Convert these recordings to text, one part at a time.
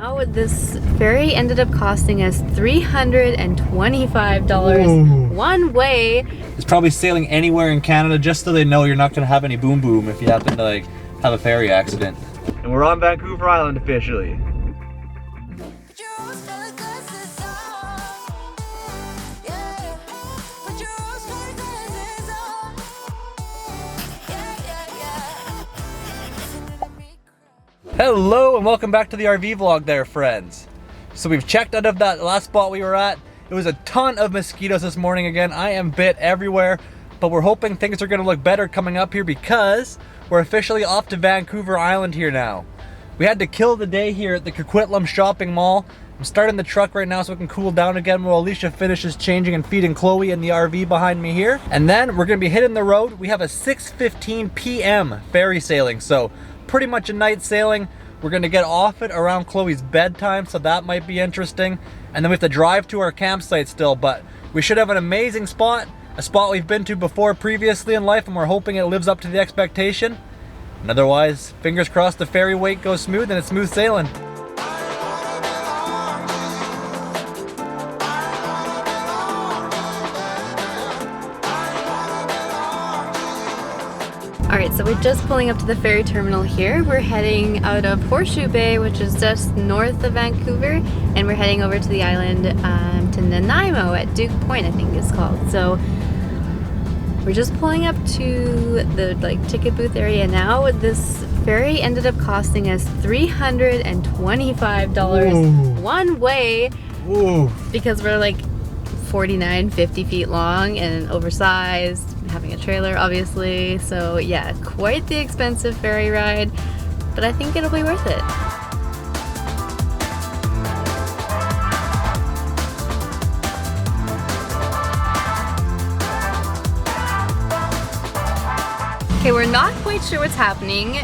now this ferry ended up costing us $325 one way. It's probably sailing anywhere in Canada just so they know you're not going to have any boom boom if you happen to like have a ferry accident. And we're on Vancouver Island officially. Hello and welcome back to the RV vlog there, friends. So we've checked out of that last spot we were at. It was a ton of mosquitoes this morning again. I am bit everywhere, but we're hoping things are gonna look better coming up here because we're officially off to Vancouver Island here now. We had to kill the day here at the Coquitlam shopping mall. I'm starting the truck right now so it can cool down again while Alysha finishes changing and feeding Chloe in the RV behind me here. And then we're gonna be hitting the road. We have a 6:15 p.m. ferry sailing, so pretty much a night sailing. We're gonna get off it around Chloe's bedtime, so that might be interesting. And then we have to drive to our campsite still, but we should have an amazing spot, a spot we've been to before previously in life, and we're hoping it lives up to the expectation. And otherwise, fingers crossed the ferry wake goes smooth and it's smooth sailing. Alright, so we're just pulling up to the ferry terminal here. We're heading out of Horseshoe Bay, which is just north of Vancouver, and we're heading over to the island to Nanaimo at Duke Point, I think it's called. So we're just pulling up to the ticket booth area now. This ferry ended up costing us $325 one way because we're like 49, 50 feet long and oversized, having a trailer obviously. So yeah, quite the expensive ferry ride, but I think it'll be worth it. Okay, we're not quite sure what's happening.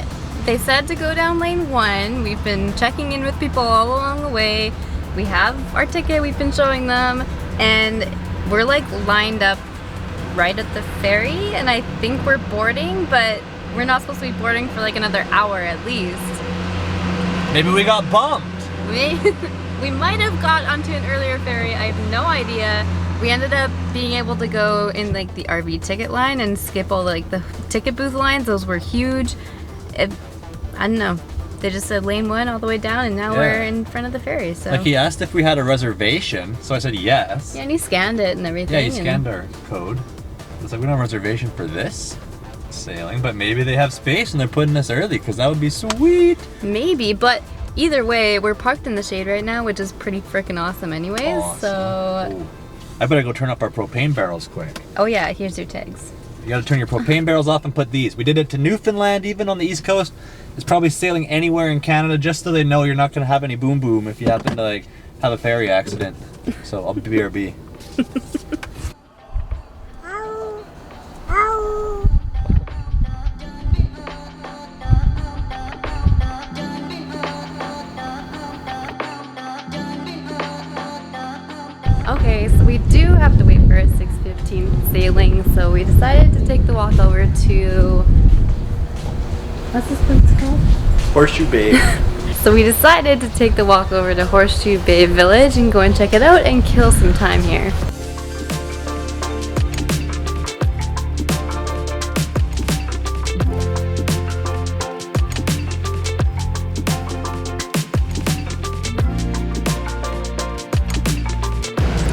They said to go down lane 1. We've been checking in with people all along the way. We have our ticket, we've been showing them, and we're like lined up right at the ferry, and I think we're boarding, but we're not supposed to be boarding for like another hour at least. Maybe we got bumped. We might have got onto an earlier ferry, I have no idea. We ended up being able to go in like the RV ticket line and skip all like the ticket booth lines. Those were huge. I don't know. They just said lane 1 all the way down, and now we're in front of the ferry. So like, he asked if we had a reservation, so I said yes. Yeah, and he scanned it and everything. Yeah, he scanned our code. It's like, we don't have a reservation for this sailing, but maybe they have space and they're putting us early, because that would be sweet. Maybe, but either way, we're parked in the shade right now, which is pretty freaking awesome anyways. Awesome. So Ooh. I better go turn up our propane barrels quick. Oh yeah, here's your tags. You gotta turn your propane barrels off and put these. We did it to Newfoundland, even on the East Coast. It's probably sailing anywhere in Canada just so they know you're not gonna have any boom boom if you happen to like have a ferry accident. So I'll BRB. Okay, so we do have to wait for a 6:15 sailing, so we decided to take the walk over to, what's this place called? Horseshoe Bay. So we decided to take the walk over to Horseshoe Bay Village and go and check it out and kill some time here.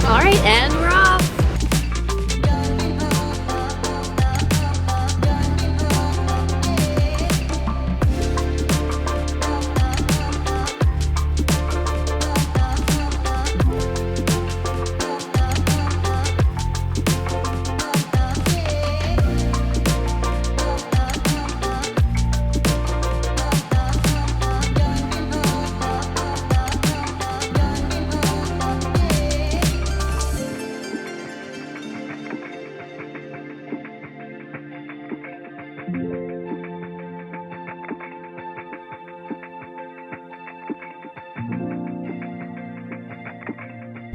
Alright, and we're off!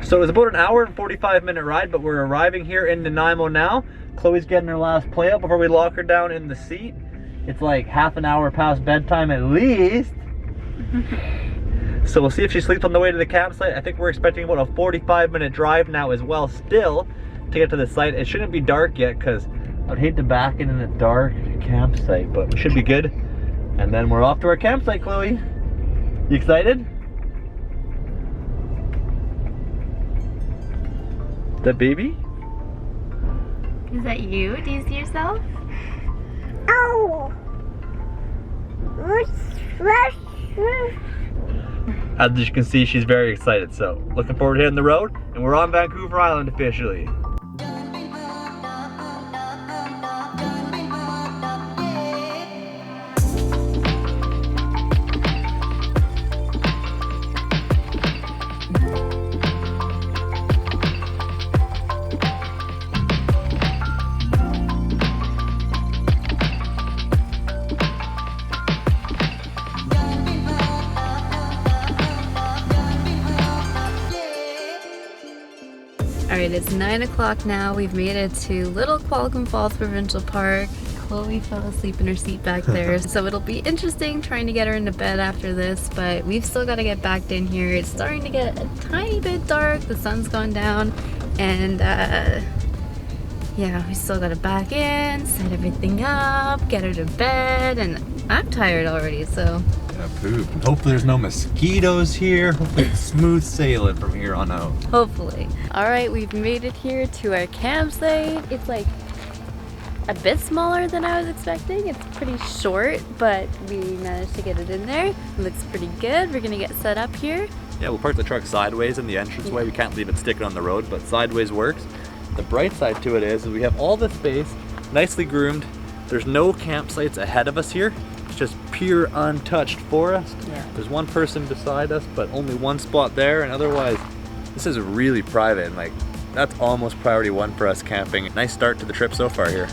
So it was about an hour and 45-minute ride, but we're arriving here in Nanaimo now. Chloe's getting her last play out before we lock her down in the seat. It's like half an hour past bedtime at least. So we'll see if she sleeps on the way to the campsite. I think we're expecting about a 45-minute drive now as well still to get to the site. It shouldn't be dark yet because I'd hate to back in a dark campsite, but we should be good. And then we're off to our campsite, Chloe. You excited? Is that baby? Is that you? Do you see yourself? Oh! As you can see, she's very excited. So looking forward to hitting the road, and we're on Vancouver Island officially. Alright, it's 9 o'clock now. We've made it to Little Qualicum Falls Provincial Park. Chloe fell asleep in her seat back there, so it'll be interesting trying to get her into bed after this, but we've still got to get back in here. It's starting to get a tiny bit dark, the sun's gone down, and yeah, we still got to back in, set everything up, get her to bed, and I'm tired already, so... Yeah, poop. Hopefully there's no mosquitoes here. Hopefully it's smooth sailing from here on out. Hopefully. Alright, we've made it here to our campsite. It's like a bit smaller than I was expecting. It's pretty short, but we managed to get it in there. It looks pretty good. We're gonna get set up here. Yeah, we'll park the truck sideways in the entranceway. We can't leave it sticking on the road, but sideways works. The bright side to it is we have all this space, nicely groomed. There's no campsites ahead of us here. It's just pure untouched forest. Yeah. There's one person beside us, but only one spot there, and otherwise, this is really private, and like, that's almost priority one for us camping. Nice start to the trip so far here.